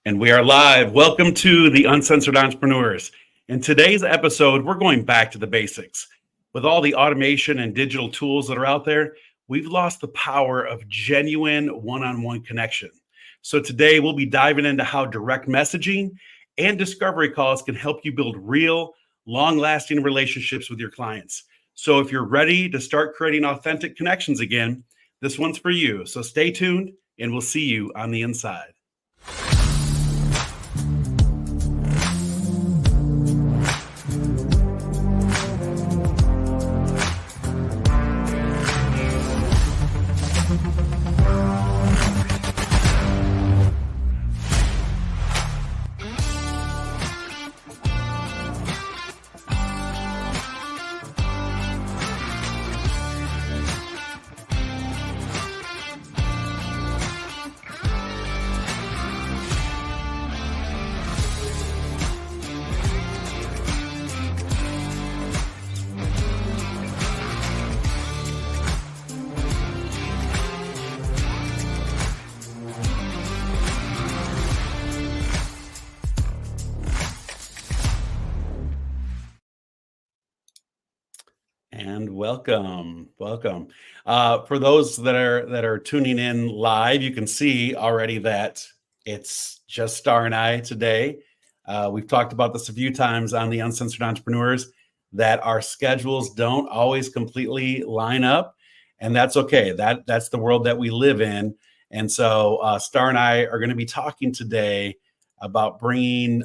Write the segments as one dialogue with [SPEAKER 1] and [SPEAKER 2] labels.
[SPEAKER 1] And we are live. Welcome to the Uncensored Entrepreneurs. In today's episode, we're going back to the basics. With all the automation and digital tools that are out there, we've lost the power of genuine one-on-one connection. So today we'll be diving into how direct messaging and discovery calls can help you build real, long-lasting relationships with your clients. So if you're ready to start creating authentic connections again, this one's for you. So stay tuned and we'll see you on the inside. And welcome. For those that are tuning in live, you can see already that it's just Star and I today. We've talked about this a few times on the Uncensored Entrepreneurs, that our schedules don't always completely line up, and that's okay. That's the world that we live in. And so Star and I are going to be talking today about bringing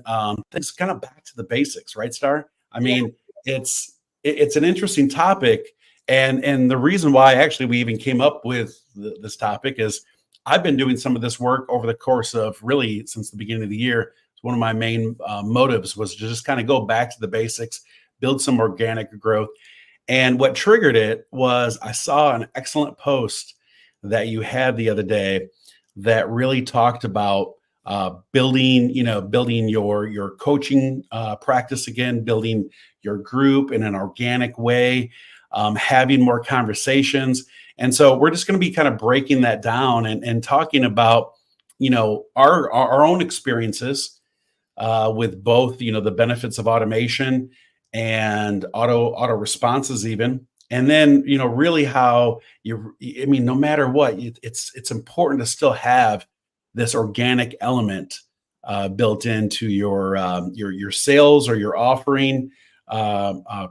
[SPEAKER 1] things kind of back to the basics, right, Star? I mean, it's an interesting topic, and the reason why actually we even came up with this topic is I've been doing some of this work over the course of really since the beginning of the year. One of my main motives was to just kind of go back to the basics, build some organic growth. And what triggered it was I saw an excellent post that you had the other day that really talked about building your coaching practice again, building your group in an organic way, having more conversations. And so we're just going to be kind of breaking that down and talking about, our own experiences with both, the benefits of automation and auto responses even. And then, really how no matter what, it's important to still have this organic element built into your sales or your offering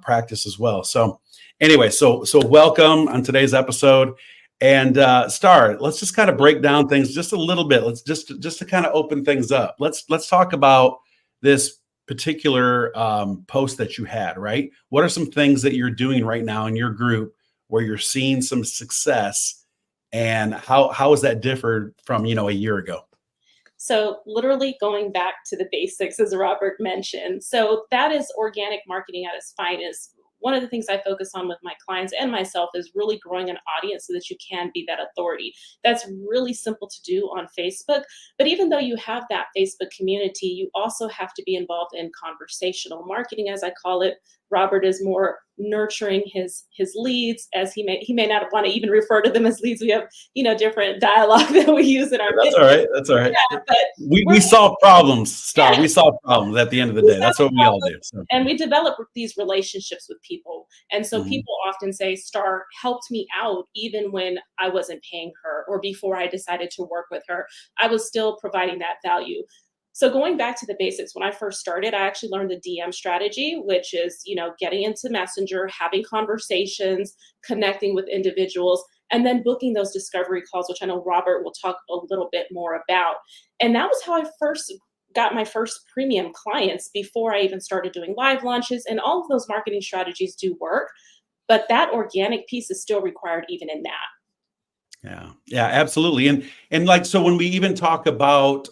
[SPEAKER 1] practice as well. So anyway, so welcome on today's episode. And Star, let's just kind of break down things just a little bit. Let's just to kind of open things up. Let's talk about this particular post that you had, right? What are some things that you're doing right now in your group where you're seeing some success, and how has that differed from a year ago?
[SPEAKER 2] So literally going back to the basics, as Robert mentioned. So that is organic marketing at its finest. One of the things I focus on with my clients and myself is really growing an audience so that you can be that authority. That's really simple to do on Facebook. But even though you have that Facebook community, you also have to be involved in conversational marketing, as I call it. Robert is more nurturing his leads, as he may not want to even refer to them as leads. We have different dialogue that we use in our business.
[SPEAKER 1] That's all right.
[SPEAKER 2] Yeah, but
[SPEAKER 1] we solve problems, Star. Yeah. We solve problems at the end of the day. That's what we all do. So.
[SPEAKER 2] And we develop these relationships with people. And so people often say, Star helped me out even when I wasn't paying her, or before I decided to work with her. I was still providing that value. So going back to the basics, when I first started, I actually learned the DM strategy, which is, getting into Messenger, having conversations, connecting with individuals, and then booking those discovery calls, which I know Robert will talk a little bit more about. And that was how I first got my first premium clients, before I even started doing live launches. And all of those marketing strategies do work, but that organic piece is still required even in that.
[SPEAKER 1] Yeah, absolutely. And like, so when we even talk about,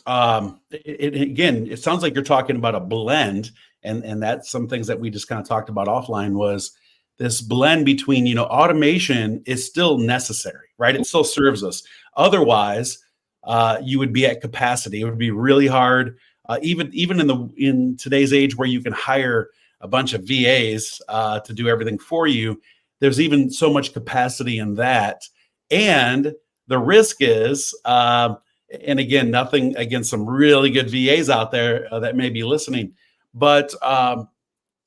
[SPEAKER 1] it sounds like you're talking about a blend, and that's some things that we just kind of talked about offline, was this blend between, automation is still necessary, right? It still serves us. Otherwise, you would be at capacity. It would be really hard, even in today's age where you can hire a bunch of VAs to do everything for you. There's even so much capacity in that. And the risk is and again, nothing against some really good VAs out there that may be listening, but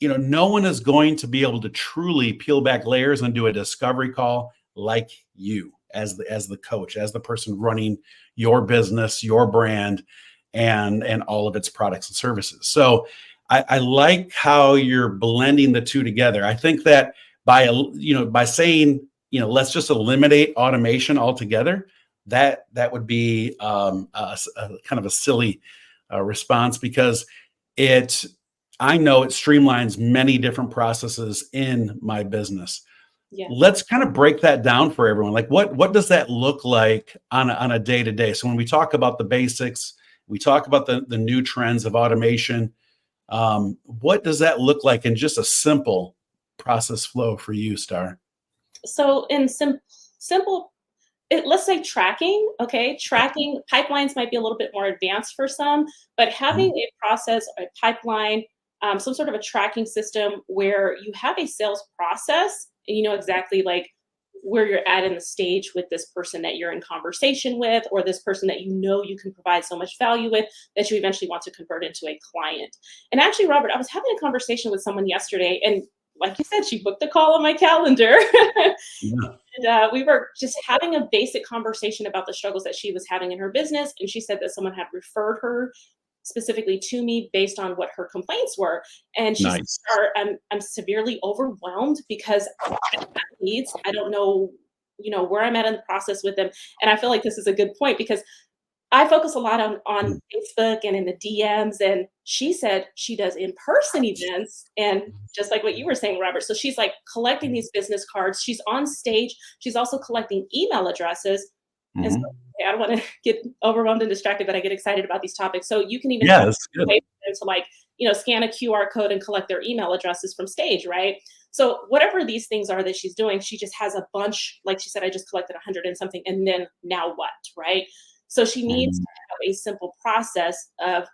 [SPEAKER 1] no one is going to be able to truly peel back layers and do a discovery call like you, as the coach, as the person running your business, your brand, and all of its products and services. So I like how you're blending the two together. I think that by saying, let's just eliminate automation altogether, that would be a kind of a silly response, because I know it streamlines many different processes in my business.
[SPEAKER 2] Yeah.
[SPEAKER 1] Let's kind of break that down for everyone. Like, what does that look like on a day to day? So when we talk about the basics, we talk about the new trends of automation. What does that look like in just a simple process flow for you, Star?
[SPEAKER 2] So in simple, let's say tracking, okay? Tracking pipelines might be a little bit more advanced for some, but having a process, a pipeline, some sort of a tracking system where you have a sales process and you know exactly like where you're at in the stage with this person that you're in conversation with, or this person that you can provide so much value with that you eventually want to convert into a client. And actually, Robert, I was having a conversation with someone yesterday, and like you said, she booked a call on my calendar.
[SPEAKER 1] Yeah.
[SPEAKER 2] And we were just having a basic conversation about the struggles that she was having in her business. And she said that someone had referred her specifically to me based on what her complaints were. And she
[SPEAKER 1] Nice.
[SPEAKER 2] said, I'm severely overwhelmed because I have needs. I don't know, where I'm at in the process with them. And I feel like this is a good point because I focus a lot on Facebook and in the DMs. And she said she does in-person events. And just like what you were saying, Robert, so she's like collecting these business cards. She's on stage. She's also collecting email addresses. And so I don't want to get overwhelmed and distracted, but I get excited about these topics. So you can even
[SPEAKER 1] Yeah, that's good.
[SPEAKER 2] to scan a QR code and collect their email addresses from stage, right? So whatever these things are that she's doing, she just has a bunch. Like she said, I just collected 100 and something, and then now what, right? So she needs to have a simple process of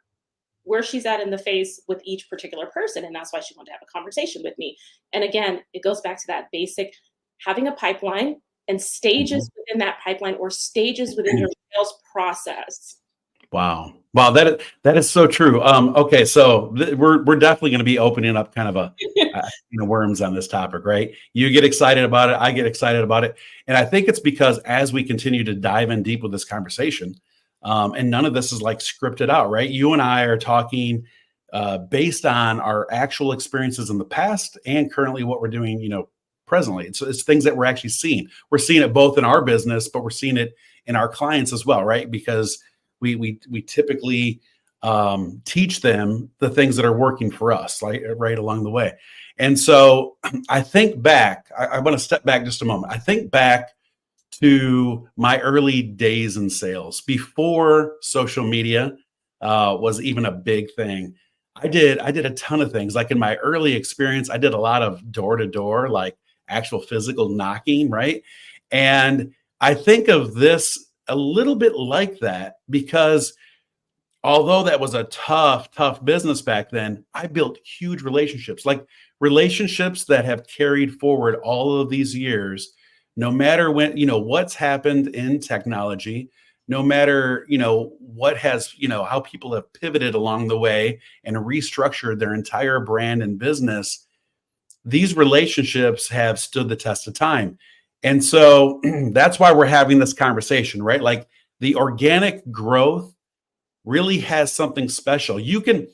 [SPEAKER 2] where she's at in the phase with each particular person. And that's why she wanted to have a conversation with me. And again, it goes back to that basic having a pipeline and stages within that pipeline or stages within your sales process.
[SPEAKER 1] Wow. That is so true. Okay, so we're definitely going to be opening up kind of a worms on this topic, right? You get excited about it, I get excited about it, and I think it's because as we continue to dive in deep with this conversation, and none of this is like scripted out, right? You and I are talking based on our actual experiences in the past and currently what we're doing, presently. It's things that we're actually seeing. We're seeing it both in our business, but we're seeing it in our clients as well, right? Because we typically teach them the things that are working for us, like right along the way. And so I think back, I want to step back just a moment. I think back to my early days in sales before social media was even a big thing. I did a ton of things. Like in my early experience, I did a lot of door to door, like actual physical knocking, right? And I think of this a little bit like that because although that was a tough business back then, I built huge relationships, like relationships that have carried forward all of these years, no matter when, what's happened in technology, no matter, what has, how people have pivoted along the way and restructured their entire brand and business. These relationships have stood the test of time. And so that's why we're having this conversation, right? Like the organic growth really has something special. You can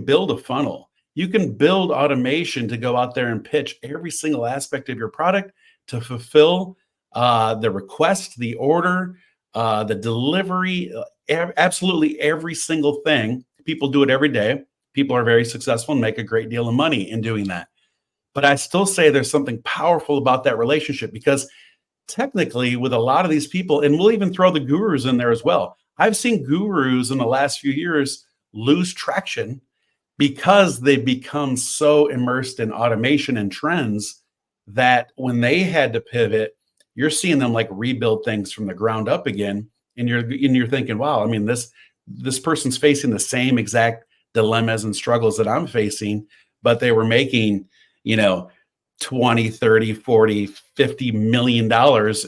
[SPEAKER 1] build a funnel. You can build automation to go out there and pitch every single aspect of your product to fulfill the request, the order, the delivery, absolutely every single thing. People do it every day. People are very successful and make a great deal of money in doing that. But I still say there's something powerful about that relationship because technically with a lot of these people, and we'll even throw the gurus in there as well. I've seen gurus in the last few years lose traction because they've become so immersed in automation and trends that when they had to pivot, you're seeing them like rebuild things from the ground up again. And you're thinking, wow, I mean, this person's facing the same exact dilemmas and struggles that I'm facing, but they were making, 20, 30, 40, $50 million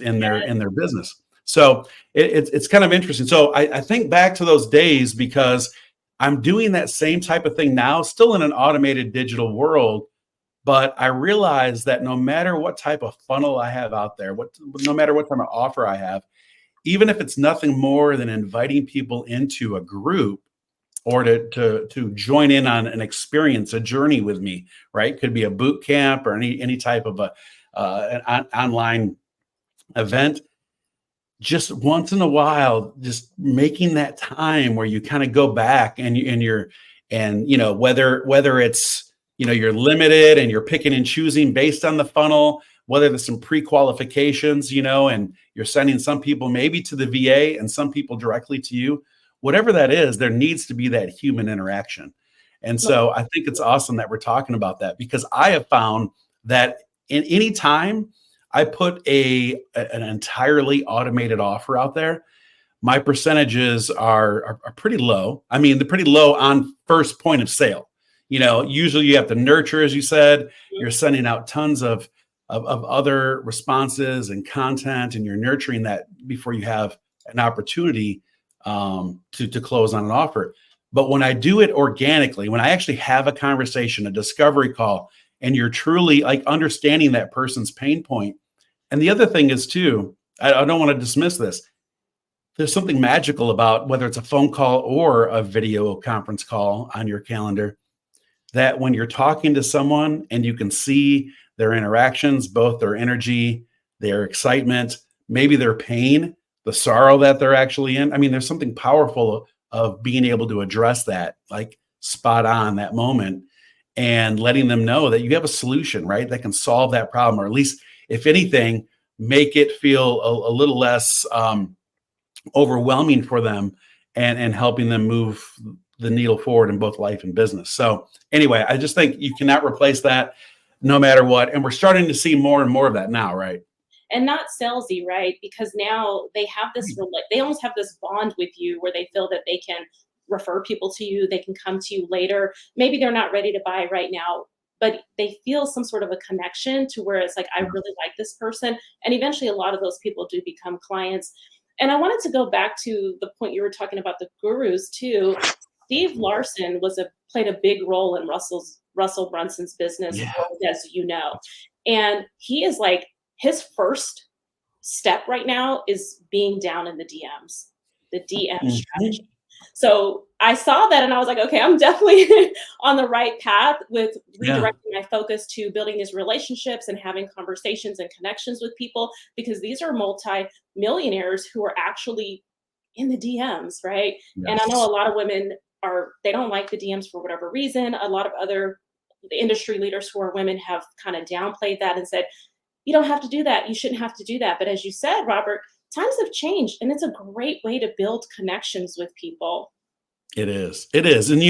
[SPEAKER 1] in their business. So it's kind of interesting. So I think back to those days because I'm doing that same type of thing now, still in an automated digital world. But I realize that no matter what type of funnel I have out there, no matter what type of offer I have, even if it's nothing more than inviting people into a group or to join in on an experience, a journey with me, right? Could be a boot camp or any type of an online event. Just once in a while, just making that time where you kind of go back and whether it's you're limited and you're picking and choosing based on the funnel, whether there's some pre-qualifications, and you're sending some people maybe to the VA and some people directly to you, whatever that is, there needs to be that human interaction. And so I think it's awesome that we're talking about that, because I have found that in any time I put an entirely automated offer out there, my percentages are pretty low. I mean, they're pretty low on first point of sale. Usually you have to nurture, as you said, you're sending out tons of other responses and content, and you're nurturing that before you have an opportunity to close on an offer. But when I do it organically, when I actually have a conversation, a discovery call, and you're truly like understanding that person's pain point. And the other thing is too, I don't want to dismiss this. There's something magical about whether it's a phone call or a video conference call on your calendar, that when you're talking to someone and you can see their interactions, both their energy, their excitement, maybe their pain, the sorrow that they're actually in. I mean, there's something powerful of being able to address that, like spot on that moment, and letting them know that you have a solution, right? That can solve that problem, or at least, if anything, make it feel a little less overwhelming for them, and helping them move the needle forward in both life and business. So anyway, I just think you cannot replace that no matter what. And we're starting to see more and more of that now, right?
[SPEAKER 2] And not salesy, right? Because now they have this, they almost have this bond with you where they feel that they can refer people to you, they can come to you later. Maybe they're not ready to buy right now, but they feel some sort of a connection to where it's like, I really like this person. And eventually a lot of those people do become clients. And I wanted to go back to the point you were talking about the gurus too. Steve Larson played a big role in Russell Brunson's business,
[SPEAKER 1] Yeah.
[SPEAKER 2] as you know. And he is like, his first step right now is being down in the DMs, the DM strategy. So I saw that and I was like, okay, I'm definitely on the right path with redirecting my focus to building these relationships and having conversations and connections with people, because these are multi-millionaires who are actually in the DMs, right? Yes. And I know a lot of women they don't like the DMs for whatever reason. A lot of other industry leaders who are women have kind of downplayed that and said, you don't have to do that. You shouldn't have to do that. But as you said, Robert, times have changed, and it's a great way to build connections with people.
[SPEAKER 1] It is. It is. And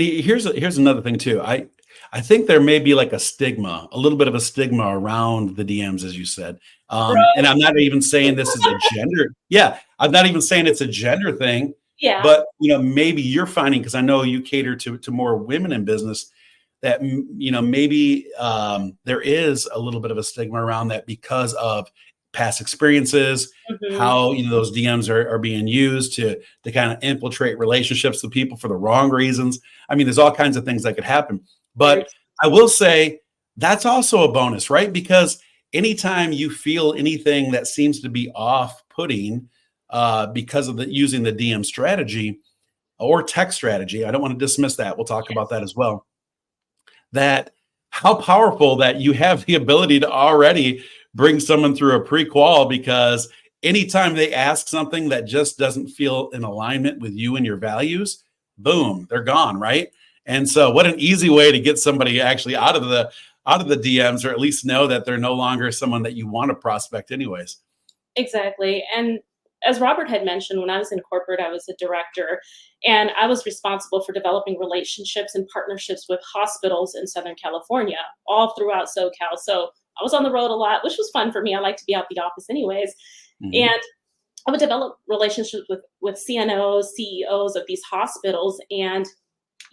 [SPEAKER 1] here's another thing too. I think there may be like a little bit of a stigma around the DMs, as you said. And I'm not even saying this is a gender. Yeah, I'm not even saying it's a gender thing.
[SPEAKER 2] Yeah.
[SPEAKER 1] But maybe you're finding, because I know you cater to more women in business, that maybe there is a little bit of a stigma around that because of past experiences, how those DMs are being used to kind of infiltrate relationships with people for the wrong reasons. I mean, there's all kinds of things that could happen. But I will say that's also a bonus, right? Because anytime you feel anything that seems to be off-putting because of using the DM strategy or text strategy, I don't want to dismiss that. We'll talk about that as well. That how powerful that you have the ability to already bring someone through a pre-qual, because anytime they ask something that just doesn't feel in alignment with you and your values, boom, they're gone, right? And so what an easy way to get somebody actually out of the DMs, or at least know that they're no longer someone that you want to prospect anyways.
[SPEAKER 2] Exactly. And as Robert had mentioned, when I was in corporate, I was a director, and I was responsible for developing relationships and partnerships with hospitals in Southern California, all throughout SoCal. So I was on the road a lot, which was fun for me. I like to be out the office anyways. And I would develop relationships with CNOs, CEOs of these hospitals. And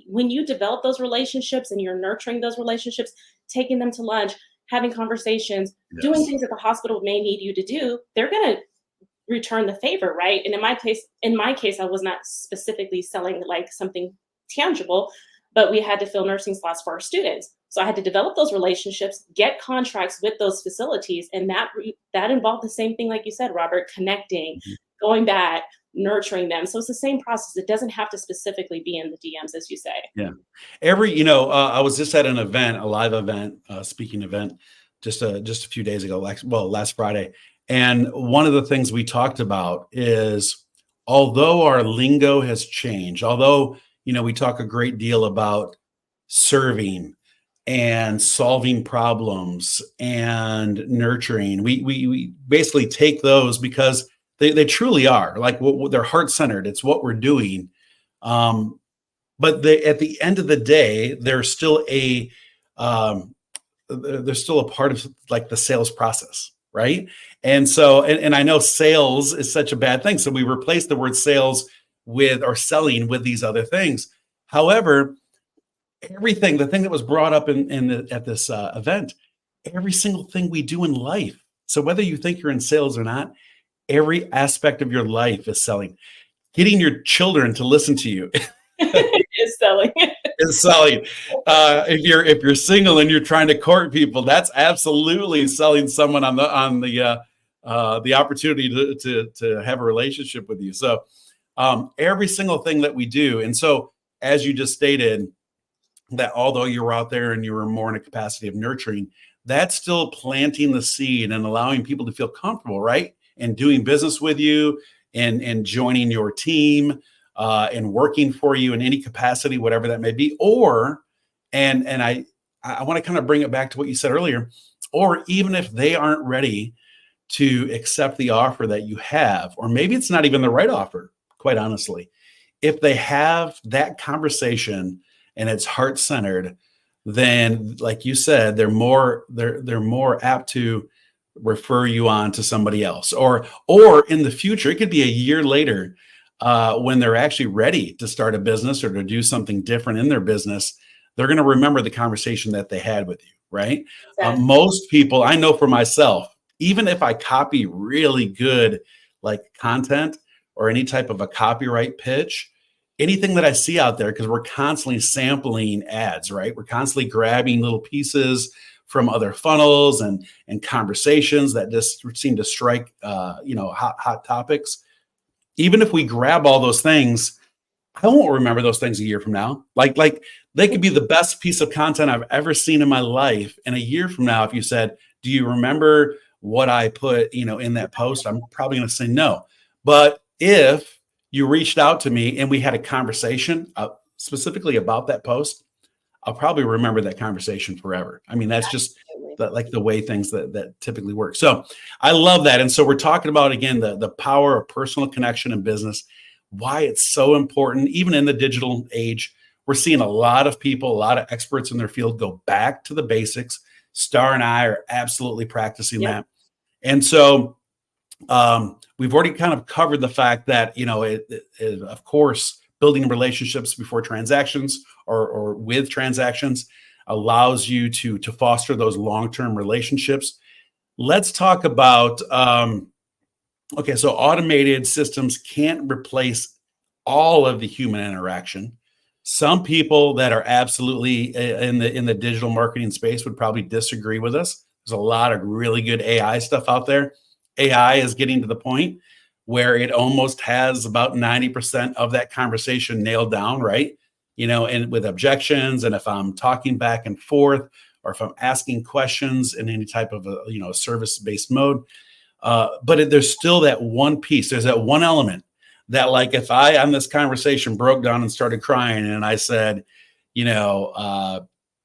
[SPEAKER 2] when you develop those relationships and you're nurturing those relationships, taking them to lunch, having conversations, doing things that the hospital may need you to do, they're going to return the favor, right? And in my case, I was not specifically selling like something tangible, but we had to fill nursing slots for our students. So I had to develop those relationships, get contracts with those facilities, and that involved the same thing, like you said, Robert, connecting,
[SPEAKER 1] Mhm.
[SPEAKER 2] going back, nurturing them. So it's the same process. It doesn't have to specifically be in the DMs, as you say.
[SPEAKER 1] Yeah. I was just at an event, a live event, speaking event, just a few days ago, last Friday. And one of the things we talked about is, although our lingo has changed, although, we talk a great deal about serving and solving problems and nurturing, we basically take those because they truly are like they're heart centered. It's what we're doing. Um, but at the end of the day, um, they're still a part of like the sales process, right? And so, and I know sales is such a bad thing, so we replace the word sales with or selling with these other things. However, the thing that was brought up at this event, every single thing we do in life. So whether you think you're in sales or not, every aspect of your life is selling. Getting your children to listen to you
[SPEAKER 2] Is selling.
[SPEAKER 1] is selling. If you're single and you're trying to court people, that's absolutely selling someone on the opportunity to have a relationship with you. So every single thing that we do, and so as you just stated, that although you were out there and you were more in a capacity of nurturing, that's still planting the seed and allowing people to feel comfortable, right? And doing business with you and joining your team and working for you in any capacity, whatever that may be. And I want to kind of bring it back to what you said earlier, or even if they aren't ready to accept the offer that you have, or maybe it's not even the right offer, quite honestly, if they have that conversation and it's heart centered, then like you said, they're more apt to refer you on to somebody else, or in the future, it could be a year later when they're actually ready to start a business or to do something different in their business. They're going to remember the conversation that they had with you, right?
[SPEAKER 2] Exactly.
[SPEAKER 1] Most people, I know for myself, even if I copy really good like content or any type of a copyright pitch, anything that I see out there, because we're constantly sampling ads, right? We're constantly grabbing little pieces from other funnels and conversations that just seem to strike, hot topics. Even if we grab all those things, I won't remember those things a year from now. Like they could be the best piece of content I've ever seen in my life. And a year from now, if you said, "Do you remember what I put, in that post?" I'm probably going to say no. But if you reached out to me and we had a conversation specifically about that post, I'll probably remember that conversation forever. I mean, that's just like the way things that typically work. So I love that. And so we're talking about, again, the power of personal connection in business, why it's so important, even in the digital age. We're seeing a lot of people, a lot of experts in their field go back to the basics. Star and I are absolutely practicing that. And so we've already kind of covered the fact that, of course, building relationships before transactions or with transactions allows you to foster those long-term relationships. Let's talk about, so automated systems can't replace all of the human interaction. Some people that are absolutely in the digital marketing space would probably disagree with us. There's a lot of really good AI stuff out there. AI is getting to the point where it almost has about 90% of that conversation nailed down, right? And with objections, and if I'm talking back and forth, or if I'm asking questions in any type of a service-based mode. But there's still that one piece. There's that one element that, like, if I on this conversation broke down and started crying, and I said, I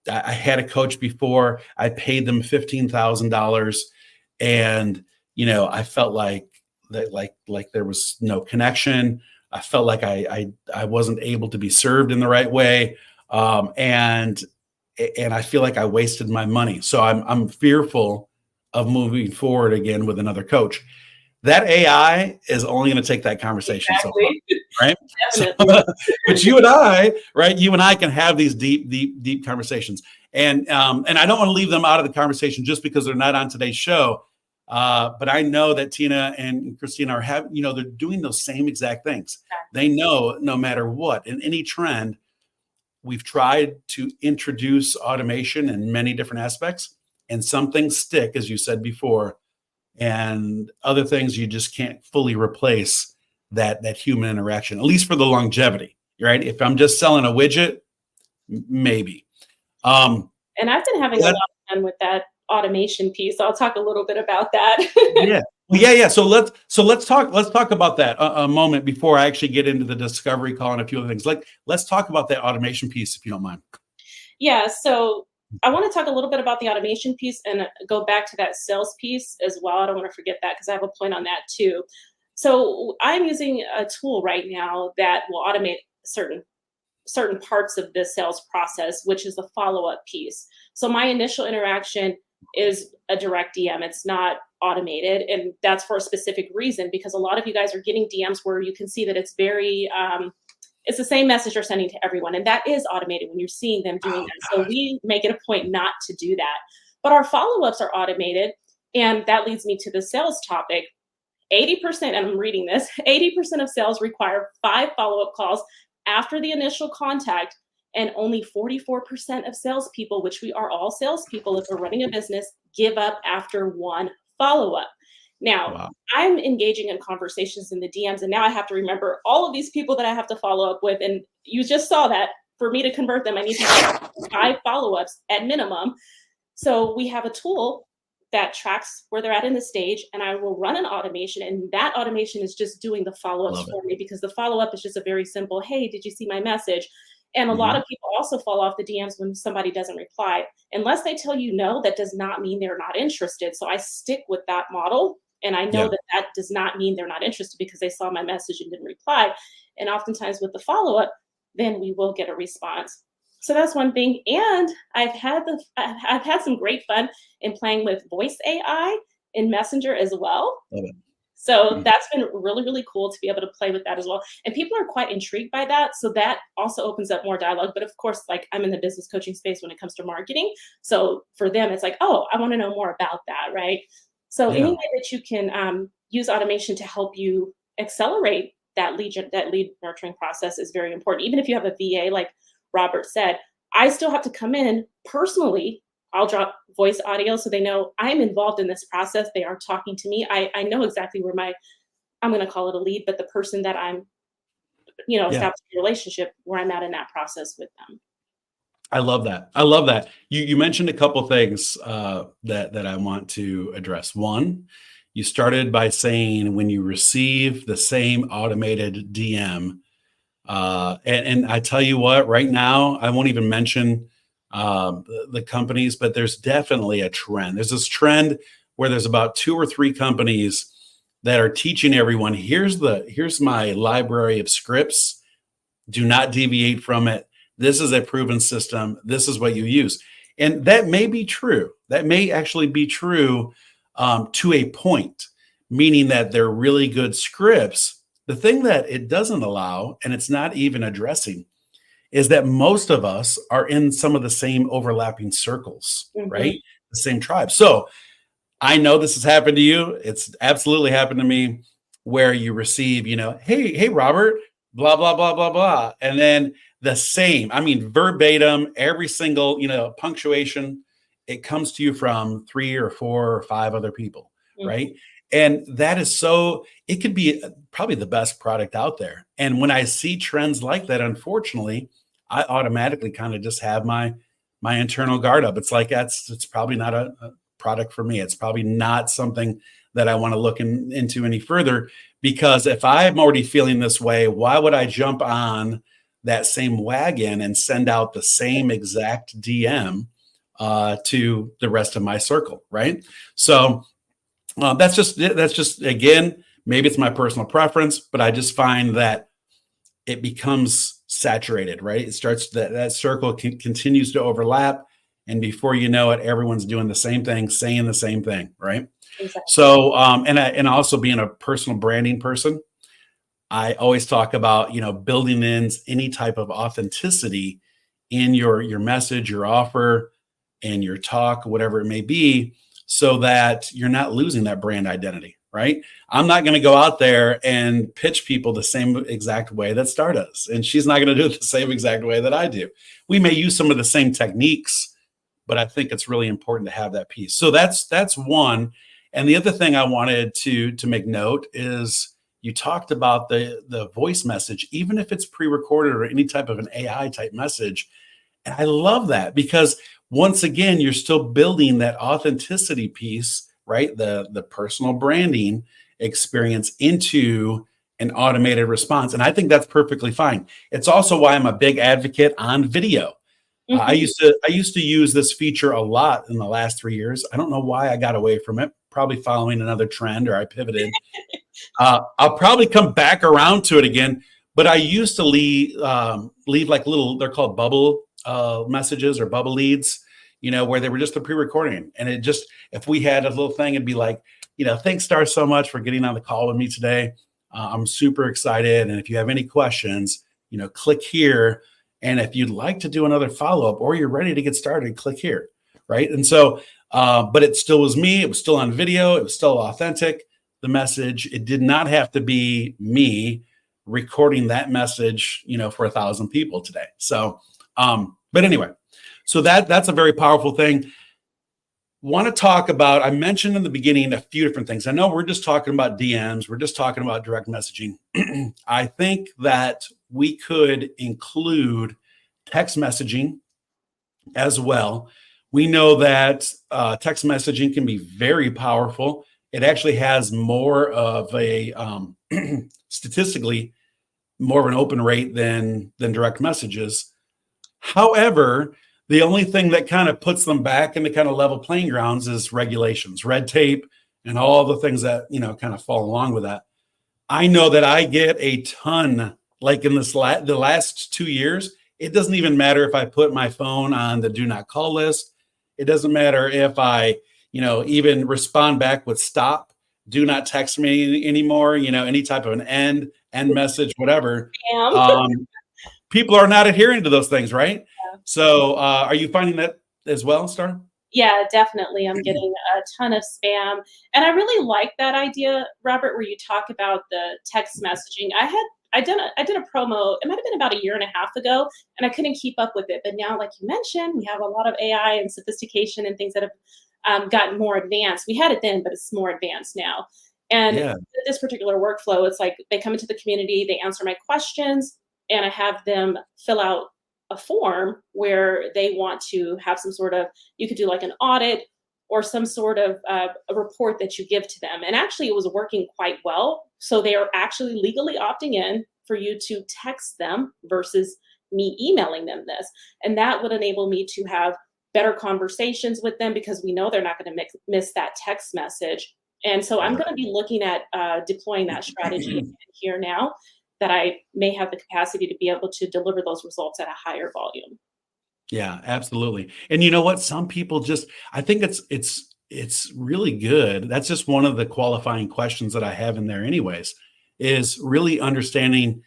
[SPEAKER 1] had a coach before, I paid them $15,000, and I felt like that, like there was no connection. I felt like I wasn't able to be served in the right way, and I feel like I wasted my money. So I'm fearful of moving forward again with another coach. That AI is only going to take that conversation so far, right? So, but you and I, right? You and I can have these deep conversations, and I don't want to leave them out of the conversation just because they're not on today's show. But I know that Tina and Christina are having, they're doing those same exact things. They know no matter what, in any trend, we've tried to introduce automation in many different aspects, and some things stick, as you said before, and other things you just can't fully replace that human interaction, at least for the longevity, right? If I'm just selling a widget, maybe.
[SPEAKER 2] And I've been having a lot of fun with that automation piece. I'll talk a little bit about that.
[SPEAKER 1] Yeah. Yeah. So let's talk about that a moment before I actually get into the discovery call and a few other things. Let's talk about that automation piece, if you don't mind.
[SPEAKER 2] Yeah, so I want to talk a little bit about the automation piece and go back to that sales piece as well. I don't want to forget that because I have a point on that too. So I'm using a tool right now that will automate certain parts of the sales process, which is the follow-up piece. So my initial interaction is a direct DM. It's not automated, and that's for a specific reason, because a lot of you guys are getting DMs where you can see that it's very it's the same message you're sending to everyone, and that is automated when you're seeing them doing that. So we make it a point not to do that. But our follow-ups are automated, and that leads me to the sales topic. 80%, and I'm reading this, 80% of sales require 5 follow-up calls after the initial contact, and only 44% of salespeople, which we are all salespeople if we're running a business, give up after 1 follow-up. Now,
[SPEAKER 1] Wow.
[SPEAKER 2] I'm engaging in conversations in the DMs, and now I have to remember all of these people that I have to follow up with. And you just saw that for me to convert them, I need to have 5 follow-ups at minimum. So we have a tool that tracks where they're at in the stage, and I will run an automation, and that automation is just doing the follow-ups for me, because the follow-up is just a very simple, hey, did you see my message? And a lot of people also fall off the DMs when somebody doesn't reply. Unless they tell you no, that does not mean they're not interested. So I stick with that model. And I know that that does not mean they're not interested because they saw my message and didn't reply. And oftentimes with the follow-up, then we will get a response. So that's one thing. And I've had some great fun in playing with voice AI in Messenger as well. So that's been really, really cool to be able to play with that as well. And people are quite intrigued by that. So that also opens up more dialogue. But of course, like, I'm in the business coaching space when it comes to marketing. So for them, it's like, oh, I want to know more about that, right? So any way that you can use automation to help you accelerate that lead nurturing process is very important. Even if you have a VA, like Robert said, I still have to come in personally. I'll drop voice audio so they know I'm involved in this process. They are talking to me. I know exactly where I'm going to call it a lead, but the person that I'm, establishing a relationship, where I'm at in that process with them.
[SPEAKER 1] I love that. I love that. You mentioned a couple things that I want to address. One, you started by saying when you receive the same automated DM, and I tell you what, right now, I won't even mention the companies, but there's definitely a trend. There's this trend where there's about 2 or 3 companies that are teaching everyone, here's my library of scripts. Do not deviate from it. This is a proven system. This is what you use. And that may be true. That may actually be true to a point, meaning that they're really good scripts. The thing that it doesn't allow, and it's not even addressing, is that most of us are in some of the same overlapping circles, right? The same tribe. So I know this has happened to you. It's absolutely happened to me, where you receive, hey, Robert, blah, blah, blah, blah, blah. And then the same, I mean, verbatim, every single, punctuation, it comes to you from 3 or 4 or 5 other people, right? And that is it could be probably the best product out there. And when I see trends like that, unfortunately, I automatically kind of just have my internal guard up. It's like, it's probably not a product for me. It's probably not something that I want to look into any further, because if I'm already feeling this way, why would I jump on that same wagon and send out the same exact DM to the rest of my circle, right? So that's just again, maybe it's my personal preference, but I just find that it becomes saturated, right? It starts that circle continues to overlap, and before you know it, everyone's doing the same thing, saying the same thing, right?
[SPEAKER 2] Exactly.
[SPEAKER 1] So, and also being a personal branding person, I always talk about, building in any type of authenticity in your message, your offer, and your talk, whatever it may be, so that you're not losing that brand identity, right? I'm not going to go out there and pitch people the same exact way that Star does, and she's not going to do it the same exact way that I do. We may use some of the same techniques, but I think it's really important to have that piece. So that's one. And the other thing I wanted to make note is you talked about the voice message, even if it's pre-recorded or any type of an AI type message. And I love that because once again, you're still building that authenticity piece, right? The personal branding experience into an automated response. And I think that's perfectly fine. It's also why I'm a big advocate on video. I
[SPEAKER 2] Mhm.
[SPEAKER 1] used to use this feature a lot in the last 3 years. I don't know why I got away from it. Probably following another trend, or I pivoted. I'll probably come back around to it again. But I used to leave like little. They're called bubble messages or bubble leads. Where they were just a pre-recording, and it just if we had a little thing, it'd be like, thanks, Star, so much for getting on the call with me today. I'm super excited, and if you have any questions, click here. And if you'd like to do another follow-up or you're ready to get started, click here, right? And so, but it still was me. It was still on video. It was still authentic, the message. It did not have to be me recording that message, for 1,000 people today. So, but anyway, so that's a very powerful thing. Want to talk about, I mentioned in the beginning a few different things. I know we're just talking about DMs. We're just talking about direct messaging. I think that we could include text messaging as well. We know that text messaging can be very powerful. It actually has more of a statistically more of an open rate than direct messages. However, the only thing that kind of puts them back into kind of level playing grounds is regulations, red tape, and all the things that kind of fall along with that. I know that I get a ton, like in the last 2 years. It doesn't even matter if I put my phone on the do not call list. It doesn't matter if I, even respond back with stop, do not text me anymore. Any type of an end message, whatever.
[SPEAKER 2] Am.
[SPEAKER 1] People are not adhering to those things, right? So, are you finding that as well, Star?
[SPEAKER 2] Yeah, definitely. I'm getting a ton of spam. And I really like that idea, Robert, where you talk about the text messaging. I did a promo, it might have been about a year and a half ago, and I couldn't keep up with it. But now, like you mentioned, we have a lot of AI and sophistication and things that have gotten more advanced. We had it then, but it's more advanced now. And
[SPEAKER 1] Yeah.
[SPEAKER 2] this particular workflow, it's like they come into the community, they answer my questions, and I have them fill out a form where they want to have some sort of, you could do like an audit or some sort of a report that you give to them. And actually, it was working quite well. So they are actually legally opting in for you to text them versus me emailing them this. And that would enable me to have better conversations with them because we know they're not going to miss that text message. And so I'm going to be looking at deploying that strategy here now, that I may have the capacity to be able to deliver those results at a higher volume.
[SPEAKER 1] Yeah, absolutely. And you know what? Some people just, I think it's really good. That's just one of the qualifying questions that I have in there anyways, is really understanding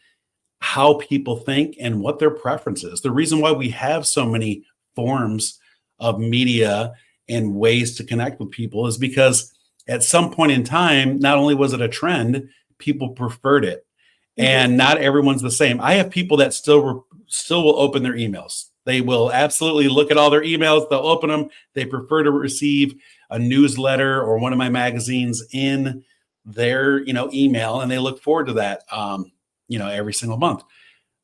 [SPEAKER 1] how people think and what their preference is. The reason why we have so many forms of media and ways to connect with people is because at some point in time, not only was it a trend, people preferred it. And not everyone's the same. I have people that still will open their emails. They will absolutely look at all their emails. They'll open them. They prefer to receive a newsletter or one of my magazines in their, email, and they look forward to that, every single month.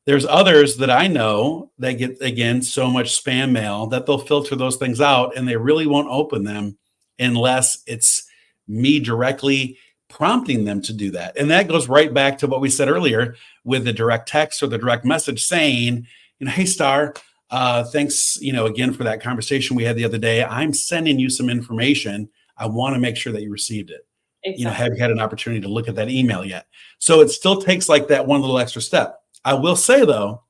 [SPEAKER 1] There's others that I know that get, again, so much spam mail that they'll filter those things out, and they really won't open them unless it's me directly prompting them to do that. And that goes right back to what we said earlier with the direct text or the direct message saying, hey, Star, thanks, again, for that conversation we had the other day. I'm sending you some information. I want to make sure that you received it.
[SPEAKER 2] Exactly.
[SPEAKER 1] Have you had an opportunity to look at that email yet? So it still takes like that one little extra step. I will say, though,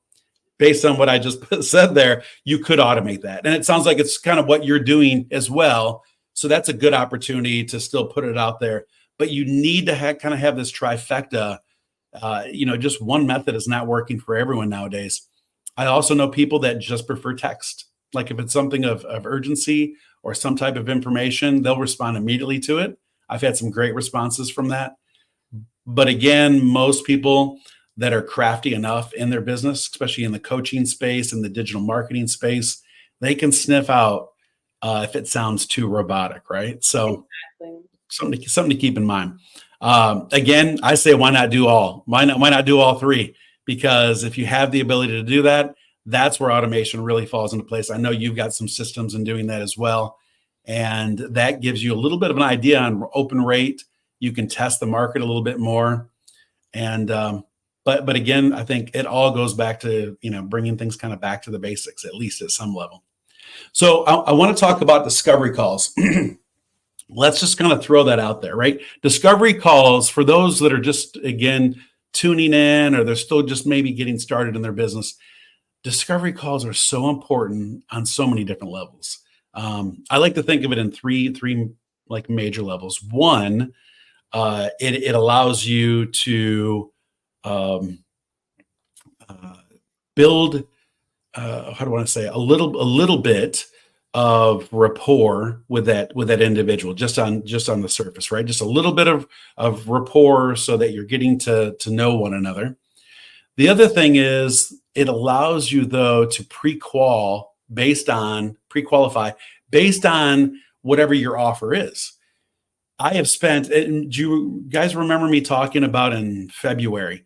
[SPEAKER 1] based on what I just said there, you could automate that. And it sounds like it's kind of what you're doing as well. So that's a good opportunity to still put it out there. But you need to kind of have this trifecta. Just one method is not working for everyone nowadays. I also know people that just prefer text. Like if it's something of urgency or some type of information, they'll respond immediately to it. I've had some great responses from that. But again, most people that are crafty enough in their business, especially in the coaching space and the digital marketing space, they can sniff out if it sounds too robotic, right? So
[SPEAKER 2] Exactly.
[SPEAKER 1] something to keep in mind. Again, I say, why not do all? Why not do all three? Because if you have the ability to do that, that's where automation really falls into place. I know you've got some systems in doing that as well. And that gives you a little bit of an idea on open rate. You can test the market a little bit more. And, but again, I think it all goes back to, bringing things kind of back to the basics, at least at some level. So I want to talk about discovery calls. Let's just kind of throw that out there, right? Discovery calls, for those that are just, again, tuning in, or they're still just maybe getting started in their business, discovery calls are so important on so many different levels. I like to think of it in three like major levels. One, it allows you to build, how do I want to say, a little bit of rapport with that individual, just on the surface, right? Just a little bit of rapport, so that you're getting to know one another. The other thing is, it allows you, though, to pre-qualify based on whatever your offer is. I have spent, and do you guys remember me talking about in February,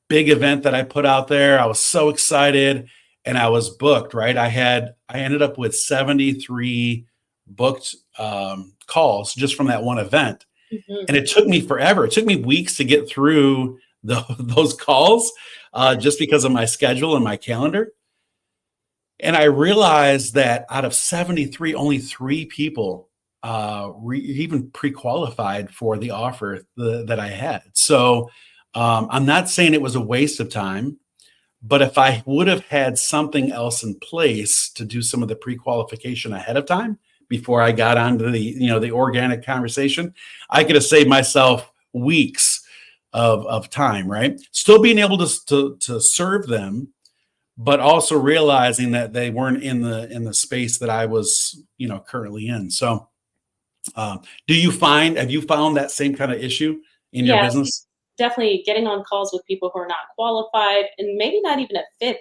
[SPEAKER 1] big event that I put out there? I was so excited, and I was booked, right? I ended up with 73 booked calls just from that one event.
[SPEAKER 2] Mm-hmm.
[SPEAKER 1] And it took me forever. It took me weeks to get through those calls, just because of my schedule and my calendar. And I realized that out of 73, only 3 people even pre-qualified for the offer that I had. So I'm not saying it was a waste of time, but if I would have had something else in place to do some of the pre-qualification ahead of time, before I got onto the organic conversation, I could have saved myself weeks of time, right? Still being able to serve them, but also realizing that they weren't in the space that I was, currently in. So, have you found that same kind of issue in your
[SPEAKER 2] Yes,
[SPEAKER 1] business?
[SPEAKER 2] definitely getting on calls with people who are not qualified and maybe not even a fit.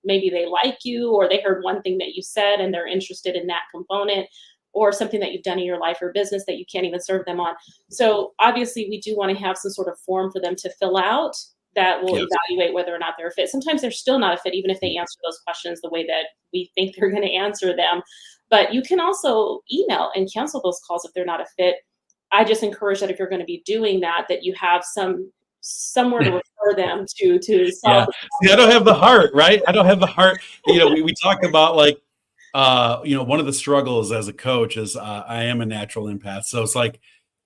[SPEAKER 2] Maybe they like you, or they heard one thing that you said and they're interested in that component, or something that you've done in your life or business that you can't even serve them on. So obviously we do want to have some sort of form for them to fill out that will
[SPEAKER 1] Yes.
[SPEAKER 2] evaluate whether or not they're a fit. Sometimes they're still not a fit, even if they answer those questions the way that we think they're going to answer them. But you can also email and cancel those calls if they're not a fit. I just encourage that if you're going to be doing that, that you have somewhere to refer them to solve
[SPEAKER 1] Yeah.
[SPEAKER 2] the
[SPEAKER 1] See, I don't have the heart, right? I don't have the heart. We talk about, like, one of the struggles as a coach is, I am a natural empath. So it's like,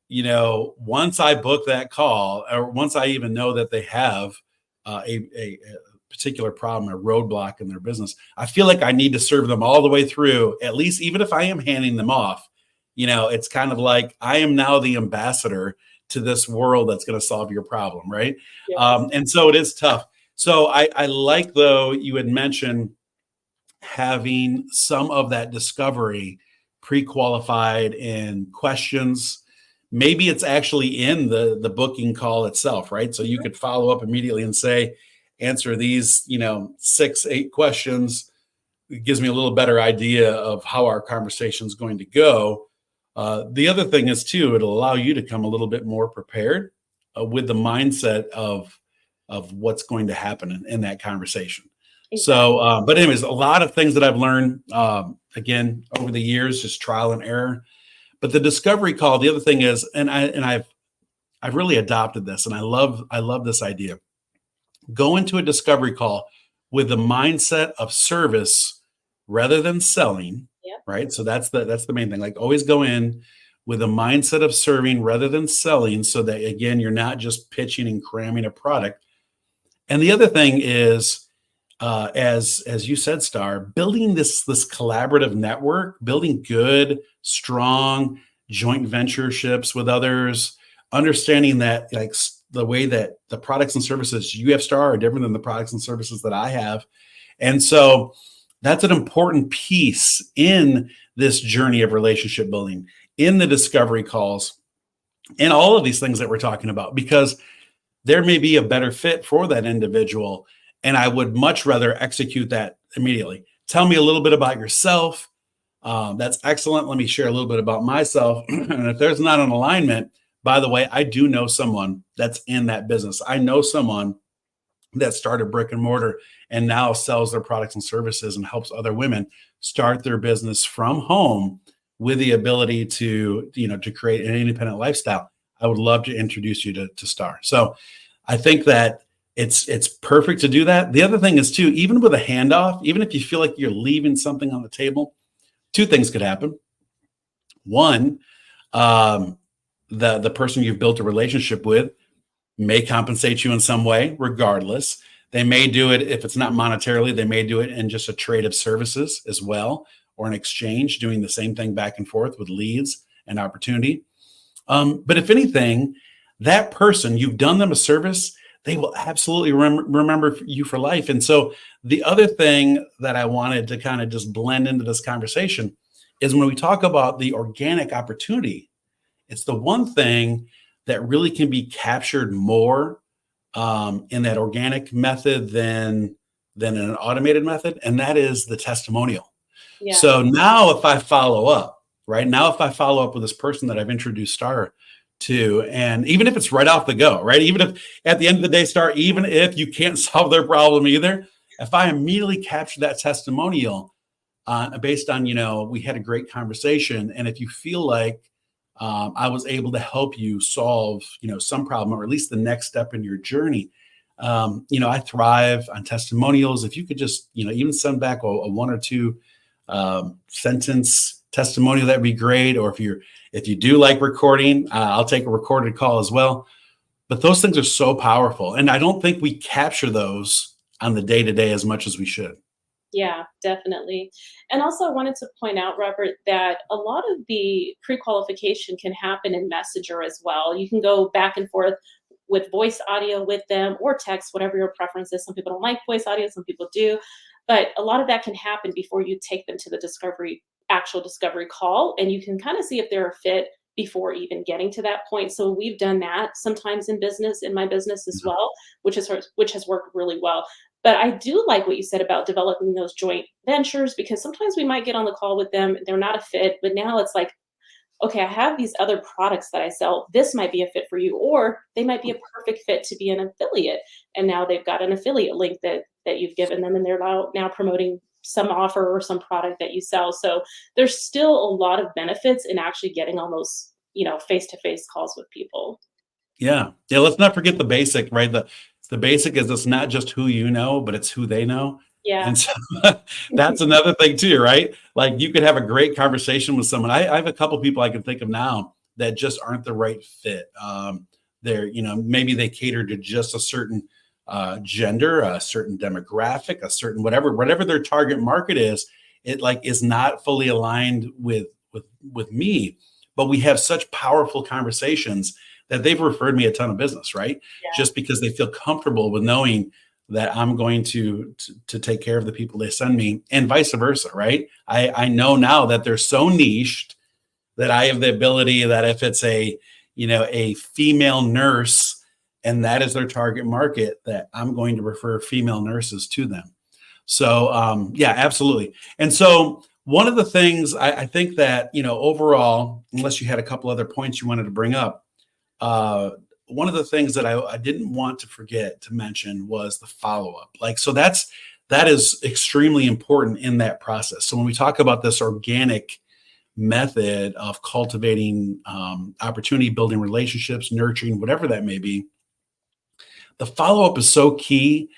[SPEAKER 1] once I book that call, or once I even know that they have a particular problem, a roadblock in their business, I feel like I need to serve them all the way through, at least, even if I am handing them off. It's kind of like I am now the ambassador to this world that's going to solve your problem, right?
[SPEAKER 2] Yes.
[SPEAKER 1] And so it is tough. So I like, though, you had mentioned having some of that discovery pre-qualified in questions. Maybe it's actually in the booking call itself, right? So you could follow up immediately and say, answer these, 6-8 questions. It gives me a little better idea of how our conversation is going to go. The other thing is, too, it'll allow you to come a little bit more prepared with the mindset of what's going to happen in that conversation.
[SPEAKER 2] Exactly.
[SPEAKER 1] So, but anyways, a lot of things that I've learned, again, over the years, just trial and error. But the discovery call, the other thing is, and I've really adopted this, and I love this idea. Go into a discovery call with the mindset of service rather than selling.
[SPEAKER 2] Yep.
[SPEAKER 1] Right? So that's the main thing. Like, always go in with a mindset of serving rather than selling, so that, again, you're not just pitching and cramming a product. And the other thing is, as you said, Star, building this collaborative network, building good, strong joint ventureships with others, understanding that, like, the way that the products and services you have, Star, are different than the products and services that I have. And so That's an important piece in this journey of relationship building, in the discovery calls, and all of these things that we're talking about, because there may be a better fit for that individual. And I would much rather execute that immediately. Tell me a little bit about yourself. That's excellent. Let me share a little bit about myself. And if there's not an alignment, by the way, I do know someone that's in that business. I know someone that started brick and mortar and now sells their products and services and helps other women start their business from home with the ability to, to create an independent lifestyle. I would love to introduce you to Star. So I think that it's perfect to do that. The other thing is too, even with a handoff, even if you feel like you're leaving something on the table, two things could happen. One, the person you've built a relationship with may compensate you in some way, regardless. They may do it, if it's not monetarily, they may do it in just a trade of services as well, or an exchange, doing the same thing back and forth with leads and opportunity. But if anything, that person, you've done them a service, they will absolutely remember you for life. And so the other thing that I wanted to kind of just blend into this conversation is when we talk about the organic opportunity, it's the one thing that really can be captured more in that organic method than an automated method, and that is the testimonial. Yeah. So now if I follow up, right now, if I follow up with this person that I've introduced Star to, and even if it's right off the go, right? Even if at the end of the day, Star, even if you can't solve their problem either, if I immediately capture that testimonial based on, we had a great conversation. And if you feel like I was able to help you solve, some problem, or at least the next step in your journey, I thrive on testimonials. If you could just, even send back a one or two sentence testimonial, that'd be great. Or if you do like recording, I'll take a recorded call as well. But those things are so powerful. And I don't think we capture those on the day-to-day as much as we should.
[SPEAKER 2] Yeah, definitely. And also I wanted to point out, Robert, that a lot of the pre-qualification can happen in Messenger as well. You can go back and forth with voice audio with them, or text, whatever your preference is. Some people don't like voice audio, some people do. But a lot of that can happen before you take them to the actual discovery call. And you can kind of see if they're a fit before even getting to that point. So we've done that sometimes in my business as well, which has worked really well. But I do like what you said about developing those joint ventures, because sometimes we might get on the call with them, they're not a fit, but now it's like, okay, I have these other products that I sell. This might be a fit for you, or they might be a perfect fit to be an affiliate. And now they've got an affiliate link that you've given them, and they're now promoting some offer or some product that you sell. So there's still a lot of benefits in actually getting on those, face-to-face calls with people.
[SPEAKER 1] Yeah. Let's not forget the basic, right? The basic is it's not just who you know, but it's who they know.
[SPEAKER 2] Yeah.
[SPEAKER 1] And so that's another thing too, right? Like you could have a great conversation with someone. I have a couple people I can think of now that just aren't the right fit. They're, maybe they cater to just a certain gender, a certain demographic, a certain whatever their target market is. It is not fully aligned with me, but we have such powerful conversations that they've referred me a ton of business, right? Yeah. Just because they feel comfortable with knowing that I'm going to take care of the people they send me, and vice versa, right? I know now that they're so niched that I have the ability that if it's a female nurse and that is their target market, that I'm going to refer female nurses to them. So yeah, absolutely. And so one of the things I think that, overall, unless you had a couple other points you wanted to bring up, one of the things that I didn't want to forget to mention was the follow-up. So that is extremely important in that process. So when we talk about this organic method of cultivating opportunity, building relationships, nurturing, whatever that may be, the follow-up is so key,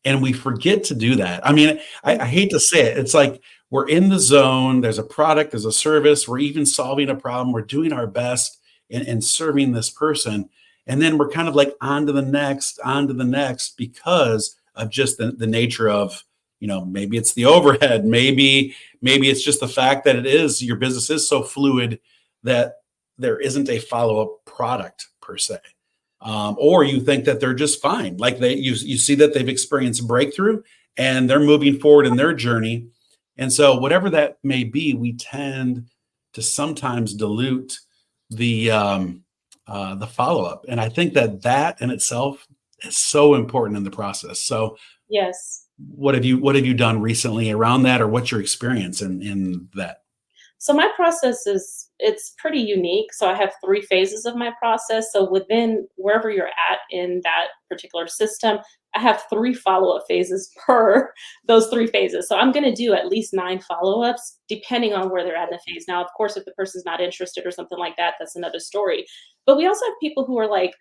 [SPEAKER 1] and we forget to do that. I mean, I hate to say it. It's like we're in the zone. There's a product, there's a service. We're even solving a problem. We're doing our best in serving this person. And then we're kind of like on to the next because of just the nature of, maybe it's the overhead. Maybe it's just the fact that your business is so fluid that there isn't a follow-up product per se. Or you think that they're just fine. Like you see that they've experienced breakthrough and they're moving forward in their journey. And so whatever that may be, we tend to sometimes dilute the follow-up. And I think that that in itself is so important in the process. So
[SPEAKER 2] Yes.
[SPEAKER 1] what have you done recently around that, or what's your experience in that?
[SPEAKER 2] So my process it's pretty unique. So I have 3 phases of my process. So within wherever you're at in that particular system, I have 3 follow-up phases per those 3 phases. So I'm going to do at least 9 follow-ups depending on where they're at in the phase. Now, of course, if the person's not interested or something like that, that's another story. But we also have people who are like,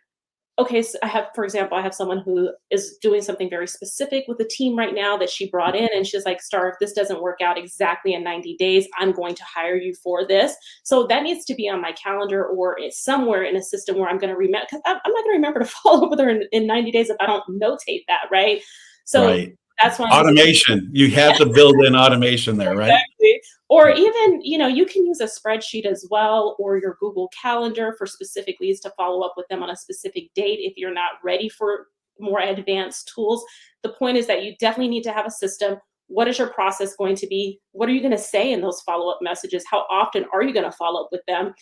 [SPEAKER 2] okay, so I have, for example, I have someone who is doing something very specific with the team right now that she brought in, and she's like, Star, if this doesn't work out exactly in 90 days, I'm going to hire you for this. So that needs to be on my calendar, or it's somewhere in a system where I'm going to remember, because I'm not going to remember to follow up with her in 90 days if I don't notate that, right? So
[SPEAKER 1] Right.
[SPEAKER 2] that's why I'm just
[SPEAKER 1] Automation. You have to build in automation there, right?
[SPEAKER 2] exactly. Or even, you can use a spreadsheet as well, or your Google Calendar for specific leads to follow up with them on a specific date if you're not ready for more advanced tools. The point is that you definitely need to have a system. What is your process going to be? What are you going to say in those follow up messages? How often are you going to follow up with them?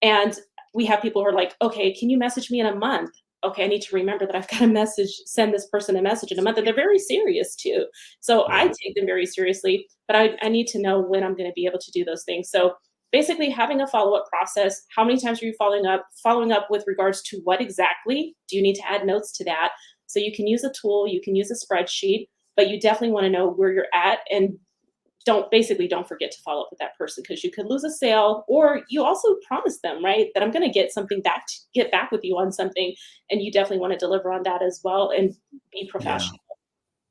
[SPEAKER 2] And we have people who are like, okay, can you message me in a month? Okay, I need to remember that I've got to send this person a message in a month. And they're very serious too. So I
[SPEAKER 1] Yeah.
[SPEAKER 2] take them very seriously, but I need to know when I'm going to be able to do those things. So basically having a follow-up process. How many times are you following up with regards to what exactly? Do you need to add notes to that? So you can use a tool, you can use a spreadsheet, but you definitely want to know where you're at, and don't forget to follow up with that person, because you could lose a sale, or you also promise them, right, that I'm going to get something back, to get back with you on something, and you definitely want to deliver on that as well and be
[SPEAKER 1] Yeah.
[SPEAKER 2] professional.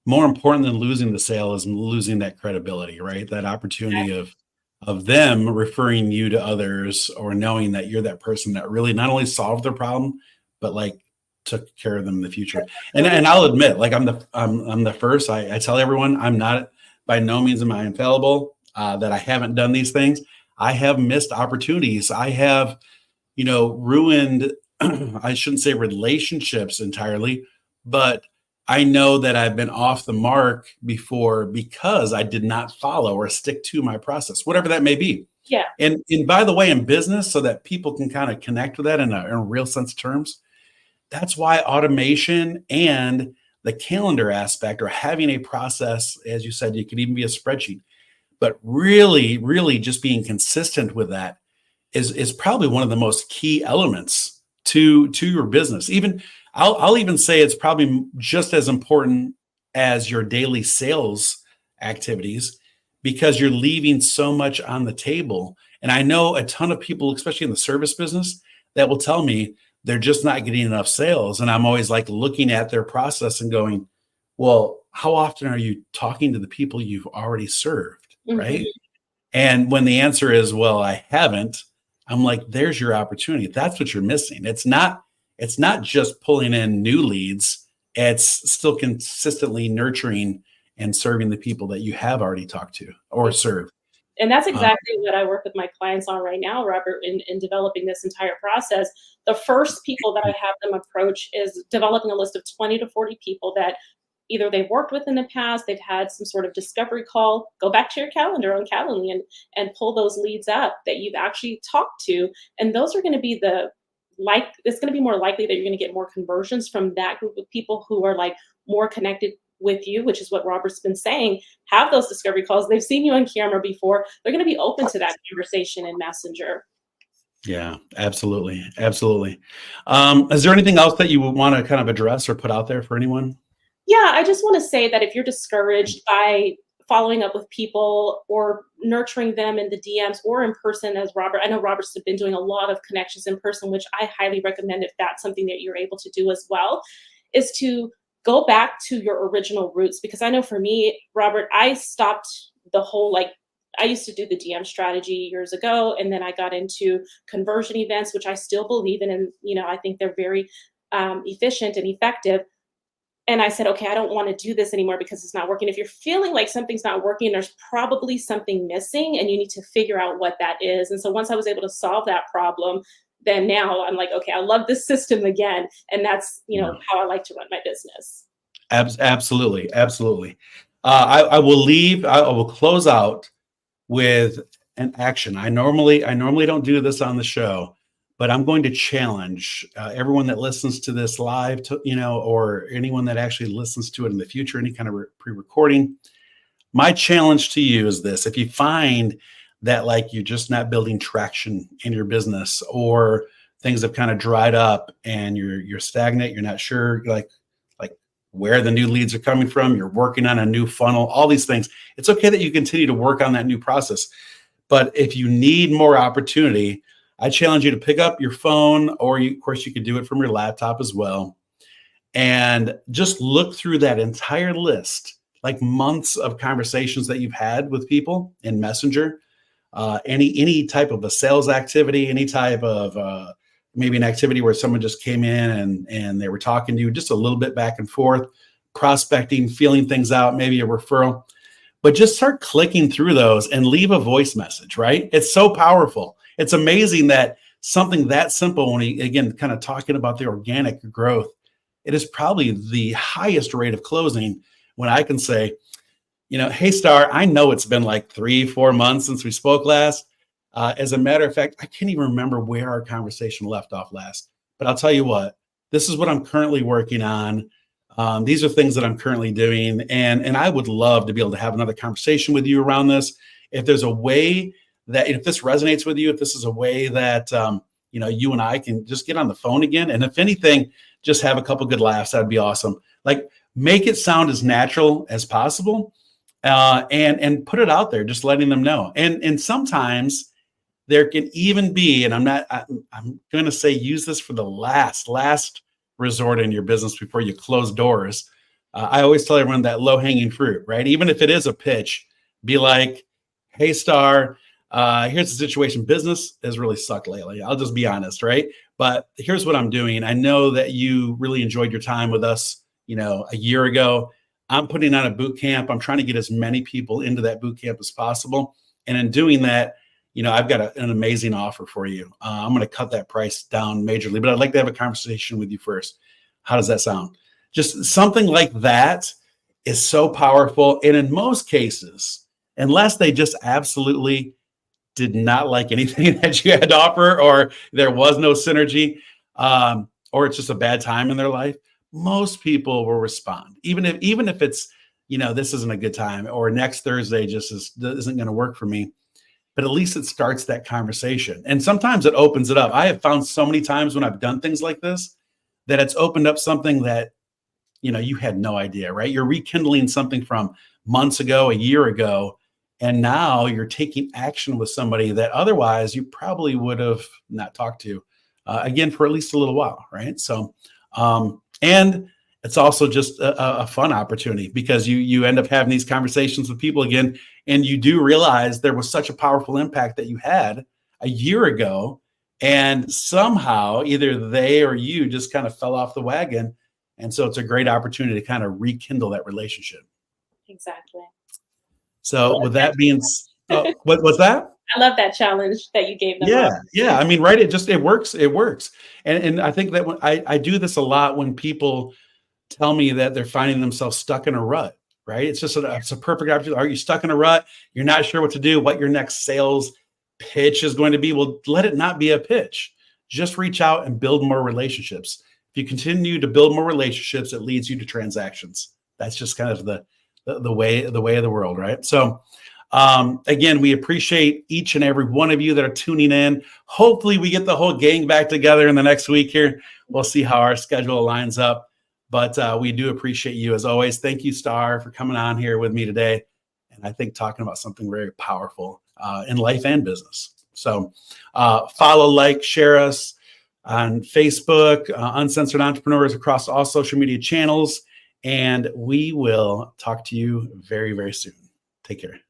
[SPEAKER 1] More important than losing the sale is losing that credibility, right? That opportunity of them referring you to others, or knowing that you're that person that really not only solved their problem, but like took care of them in the future. And I'll admit, like I'm the first. I tell everyone I'm not, by no means am I infallible. That I haven't done these things. I have missed opportunities. I have, ruined. I shouldn't say relationships entirely, but I know that I've been off the mark before because I did not follow or stick to my process, whatever that may be.
[SPEAKER 2] Yeah.
[SPEAKER 1] And by the way, in business, so that people can kind of connect with that in a real sense of terms, that's why automation and the calendar aspect, or having a process, as you said, you could even be a spreadsheet, but really, really just being consistent with that is probably one of the most key elements to your business. Even I'll even say it's probably just as important as your daily sales activities, because you're leaving so much on the table. And I know a ton of people, especially in the service business, that will tell me they're just not getting enough sales. And I'm always like looking at their process and going, well, how often are you talking to the people you've already served? Right.
[SPEAKER 2] Hmm.
[SPEAKER 1] And when the answer is, well, I haven't, I'm like, there's your opportunity. That's what you're missing. It's not just pulling in new leads. It's still consistently nurturing and serving the people that you have already talked to or served.
[SPEAKER 2] And that's
[SPEAKER 1] Um,
[SPEAKER 2] exactly what I work with my clients on right now, Robert, in developing this entire process. The first people that I have them approach is developing a list of 20 to 40 people that either they've worked with in the past, they've had some sort of discovery call. Go back to your calendar on Calendly and pull those leads up that you've actually talked to. And those are going to be it's going to be more likely that you're going to get more conversions from that group of people who are like more connected with you, which is what Robert's been saying. Have those discovery calls. They've seen you on camera before. They're going to be open to that conversation in Messenger.
[SPEAKER 1] yeah, absolutely. Absolutely. Is there anything else that you would want to kind of address or put out there for anyone?
[SPEAKER 2] Yeah, I just want to say that if you're discouraged by following up with people or nurturing them in the DMs or in person, as Robert, I know Robert's been doing a lot of connections in person, which I highly recommend if that's something that you're able to do as well, is to go back to your original roots. Because I know for me, Robert, I stopped the whole I used to do the DM strategy years ago, and then I got into conversion events, which I still believe in, and I think they're very efficient and effective. And I said, okay, I don't want to do this anymore because it's not working. If you're feeling like something's not working, there's probably something missing and you need to figure out what that is. And so once I was able to solve that problem, then now I'm like, okay, I love this system again. And that's,
[SPEAKER 1] Yeah.
[SPEAKER 2] how I like to run my business.
[SPEAKER 1] Absolutely. Absolutely. I will leave. I will close out with an action. I normally don't do this on the show, but I'm going to challenge everyone that listens to this live, or anyone that actually listens to it in the future, any kind of pre-recording. My challenge to you is this: if you find that like you're just not building traction in your business, or things have kind of dried up and you're stagnant, you're not sure like where the new leads are coming from, you're working on a new funnel, all these things, it's okay that you continue to work on that new process. But if you need more opportunity, I challenge you to pick up your phone, or of course you could do it from your laptop as well, and just look through that entire list, like months of conversations that you've had with people in Messenger, any type of a sales activity, any type of maybe an activity where someone just came in and they were talking to you just a little bit back and forth, prospecting, feeling things out, maybe a referral. But just start clicking through those and leave a voice message, right? It's so powerful. It's amazing that something that simple, when again, kind of talking about the organic growth, it is probably the highest rate of closing when I can say, hey, Star, I know it's been like 3-4 months since we spoke last. As a matter of fact, I can't even remember where our conversation left off last. But I'll tell you what, this is what I'm currently working on. These are things that I'm currently doing. And I would love to be able to have another conversation with you around this. If there's a way that, if this resonates with you, if this is a way that, you and I can just get on the phone again. And if anything, just have a couple good laughs. That'd be awesome. Like, make it sound as natural as possible, and put it out there, just letting them know. And sometimes there can even be, and I'm going to say, use this for the last resort in your business before you close doors. I always tell everyone that low-hanging fruit, right? Even if it is a pitch, be like, hey, Star, here's the situation. Business has really sucked lately. I'll just be honest, right? But here's what I'm doing. I know that you really enjoyed your time with us, a year ago. I'm putting on a boot camp. I'm trying to get as many people into that boot camp as possible. And in doing that, I've got an amazing offer for you. I'm going to cut that price down majorly, but I'd like to have a conversation with you first. How does that sound? Just something like that is so powerful. And in most cases, unless they just absolutely did not like anything that you had to offer, or there was no synergy, or it's just a bad time in their life, most people will respond. Even if it's, this isn't a good time, or next Thursday just isn't going to work for me. But at least it starts that conversation. And sometimes it opens it up. I have found so many times when I've done things like this that it's opened up something that, you had no idea, right? You're rekindling something from months ago, a year ago, and now you're taking action with somebody that otherwise you probably would have not talked to, again, for at least a little while, right? So, and it's also just a fun opportunity, because you end up having these conversations with people again, and you do realize there was such a powerful impact that you had a year ago, and somehow either they or you just kind of fell off the wagon. And so it's a great opportunity to kind of rekindle that relationship.
[SPEAKER 2] Exactly.
[SPEAKER 1] So with that being, what was that?
[SPEAKER 2] I love that challenge that you gave them.
[SPEAKER 1] Yeah. I mean, right. It works. And I think that when I do this a lot, when people tell me that they're finding themselves stuck in a rut, right? It's just it's a perfect opportunity. Are you stuck in a rut? You're not sure what to do, what your next sales pitch is going to be. Well, let it not be a pitch. Just reach out and build more relationships. If you continue to build more relationships, it leads you to transactions. That's just kind of the way of the world, right? So again, we appreciate each and every one of you that are tuning in. Hopefully we get the whole gang back together in the next week here. We'll see how our schedule lines up. But we do appreciate you as always. Thank you, Star, for coming on here with me today. And I think talking about something very powerful in life and business. So follow, like, share us on Facebook, Uncensored Entrepreneurs, across all social media channels. And we will talk to you very, very soon. Take care.